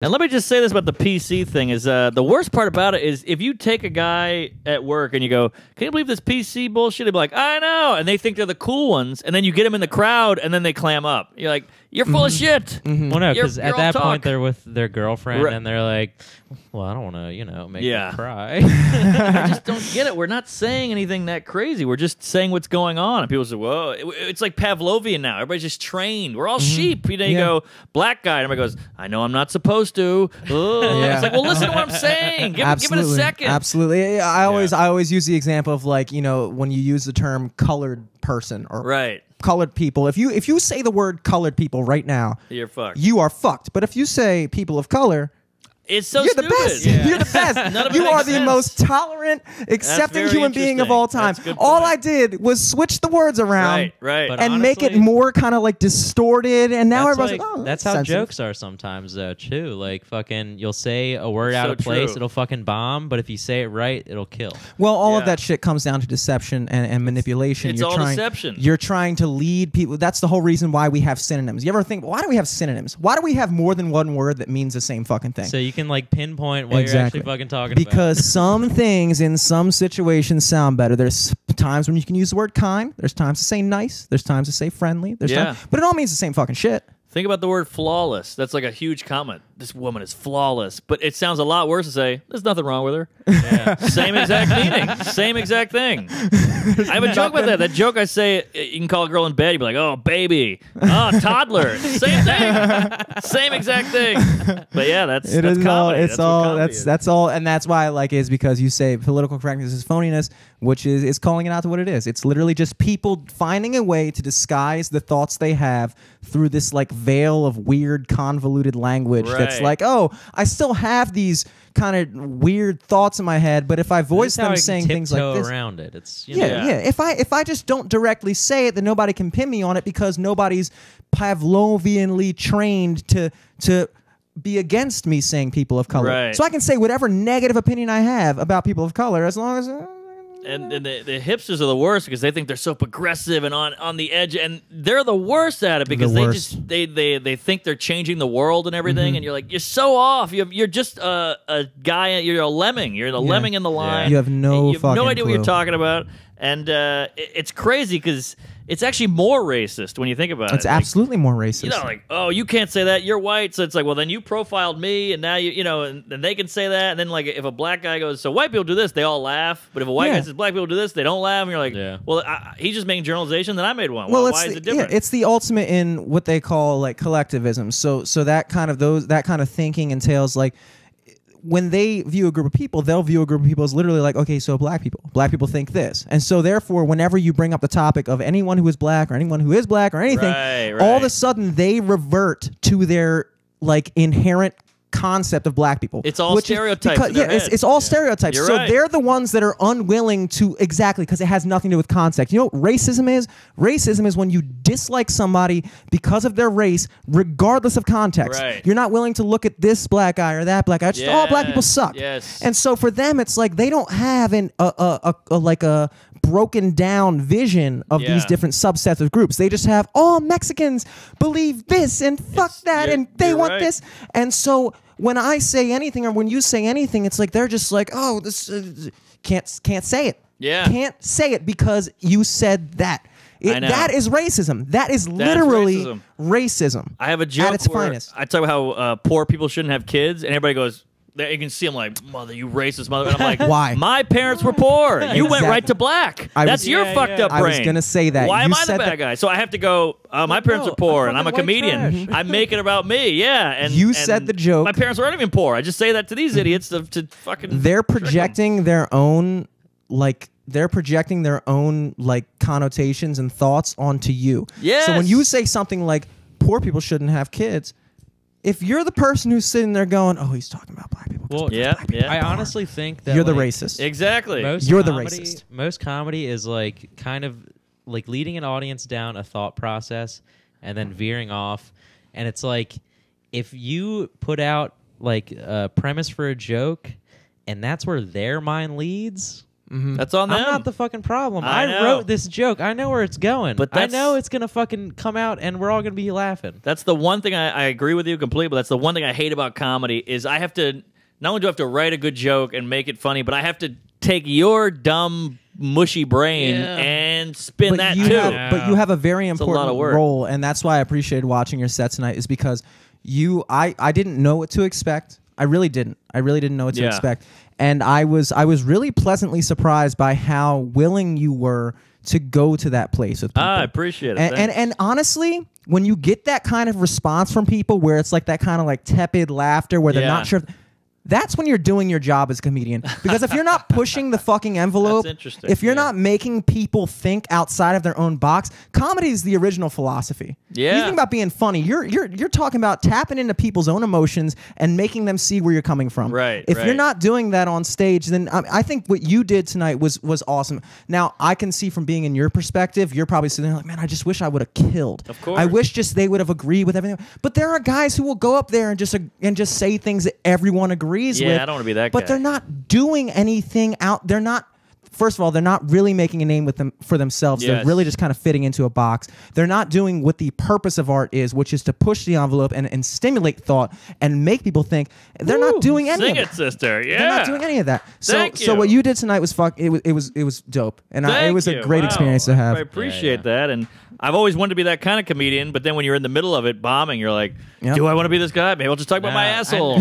And let me just say this about the PC thing is the worst part about it is if you take a guy at work and you go, can you believe this PC bullshit? They'd be like, I know. And they think they're the cool ones. And then you get them in the crowd and then they clam up. You're like, you're full of shit. Well, no, because at that talk. point they're with their girlfriend and they're like, well, I don't want to, make her cry. I just don't get it. We're not saying anything that crazy. We're just saying what's going on. And people say, whoa, it's like Pavlovian now. Everybody's just trained. We're all sheep. You go, black guy. And everybody goes, I know I'm not supposed to. It's like, well, listen to what I'm saying. Give it a second. Absolutely. I always use the example of like, when you use the term colored person or colored people. If you say the word colored people right now, you're fucked. You are fucked. But if you say people of color, it's so you're stupid. the best. Yeah. You're the best. You are the most tolerant, accepting human being of all time. All I did was switch the words around right. and honestly, make it more kind of like distorted. And now everybody's like, oh, that's how sensitive. jokes are sometimes, though, too. Like, fucking, you'll say a word out of place, it'll fucking bomb, but if you say it right, it'll kill. Well, all of that shit comes down to deception and manipulation. It's all deception. You're trying to lead people. That's the whole reason why we have synonyms. You ever think, why do we have synonyms? Why do we have more than one word that means the same fucking thing? So you can, like, pinpoint what you're actually fucking talking about. Because some things in some situations sound better. There's times when you can use the word kind. There's times to say nice. There's times to say friendly. There's times, but it all means the same fucking shit. Think about the word flawless. That's like a huge comment. This woman is flawless. But it sounds a lot worse to say, there's nothing wrong with her. Yeah. Same exact meaning. Same exact thing. I have a joke about that. That joke I say, you can call a girl in bed, you'd be like, oh, baby. Oh, toddler. Same thing. Same exact thing. But yeah, that's comedy. That's all. And that's why I like it is because you say political correctness is phoniness, which is calling it out to what it is. It's literally just people finding a way to disguise the thoughts they have through this like veil of weird convoluted language that's like, oh, I still have these kind of weird thoughts in my head, but if I voice them saying things like this around it, it's if I just don't directly say it, then nobody can pin me on it because nobody's Pavlovianly trained to be against me saying people of color. So I can say whatever negative opinion I have about people of color as long as And the hipsters are the worst because they think they're so progressive and on the edge, and they're the worst at it because they think they're changing the world and everything, and you're like, you're so off. You're just a guy. You're a lemming. You're the lemming in the line. You have no idea clue. What you're talking about, and it's crazy because it's actually more racist when you think about it. It's absolutely more racist. Like, oh, you can't say that. You're white. So it's like, well, then you profiled me, and now and they can say that. And then, like, if a black guy goes, so white people do this, they all laugh. But if a white guy says black people do this, they don't laugh. And you're like, well, he's just making generalization, then I made one. Well, why is it different? Yeah, it's the ultimate in what they call like collectivism. So that kind of thinking entails like, when they view a group of people, they'll view a group of people as literally like, okay, so black people think this. And so therefore, whenever you bring up the topic of anyone who is black or anyone who is black or anything, all of a sudden they revert to their like inherent concept of black people. It's all stereotypes. It's all stereotypes. You're so right. they're the ones that are unwilling to because it has nothing to do with context. You know what racism is? Racism is when you dislike somebody because of their race, regardless of context. Right. You're not willing to look at this black guy or that black guy. Just all black people suck. Yes. And so for them, it's like they don't have a broken down vision of these different subsets of groups. They just have all Mexicans believe this and fuck that and they want this. And so when I say anything or when you say anything, it's like they're just like, oh, this can't say it. Yeah. Can't say it because you said that. That is racism. That is literally racism. I have a joke at its where finest. I talk about how poor people shouldn't have kids, and everybody goes, you can see them like, mother, you racist mother. And I'm like, why? My parents were poor. You went right to black. That's your fucked up brain. I was going to say that. Why am I the bad guy? So I have to go, my parents are poor, and I'm a comedian. I make it about me. Yeah. And you said the joke. My parents weren't even poor. I just say that to these idiots to fucking. They're projecting their own, connotations and thoughts onto you. Yes. So when you say something like, poor people shouldn't have kids, if you're the person who's sitting there going, "Oh, he's talking about black people," well, I honestly think that you're the racist. Exactly. You're the racist. Most comedy is like kind of like leading an audience down a thought process and then veering off. And it's like if you put out like a premise for a joke, and that's where their mind leads. That's on them. I'm not the fucking problem. I I know. wrote this joke. I know where it's going. But I that's- know it's gonna fucking come out, and we're all gonna be laughing. That's the one thing I agree with you completely, but that's the one thing I hate about comedy is I have to, not only do I have to write a good joke and make it funny, but I have to take your dumb, mushy brain and spin that you too. but you have a very a lot important of work. role, and that's why I appreciated watching your set tonight, is because I didn't know what to expect. I really didn't know what to expect. And I was really pleasantly surprised by how willing you were to go to that place with people. I appreciate it. And honestly, when you get that kind of response from people where it's like that kind of like tepid laughter where they're not sure, that's when you're doing your job as a comedian. Because if you're not pushing the fucking envelope, That's interesting. if you're not making people think outside of their own box, comedy is the original philosophy. Yeah. You think about being funny, you're talking about tapping into people's own emotions and making them see where you're coming from. Right, If right. you're not doing that on stage, then I think what you did tonight was awesome. Now, I can see from being in your perspective, you're probably sitting there like, man, I just wish I would have killed. Of course. I wish just they would have agreed with everything. But there are guys who will go up there and just say things that everyone agrees with. I don't want to be that But guy. they're not doing anything out. They're not. First of all, they're not really making a name for themselves. They're Yes. really just kind of fitting into a box. They're not doing what the purpose of art is, which is to push the envelope and stimulate thought and make people think. They're not doing any Sing of it, that. sister. Yeah. They're not doing any of that. Thank So you. what you did tonight was it was dope, and it was a great experience to have. I appreciate that, and I've always wanted to be that kind of comedian. But then when you're in the middle of it, bombing, you're like, Yep. do I want to be this guy? Maybe I'll just talk about my Nah, I- asshole.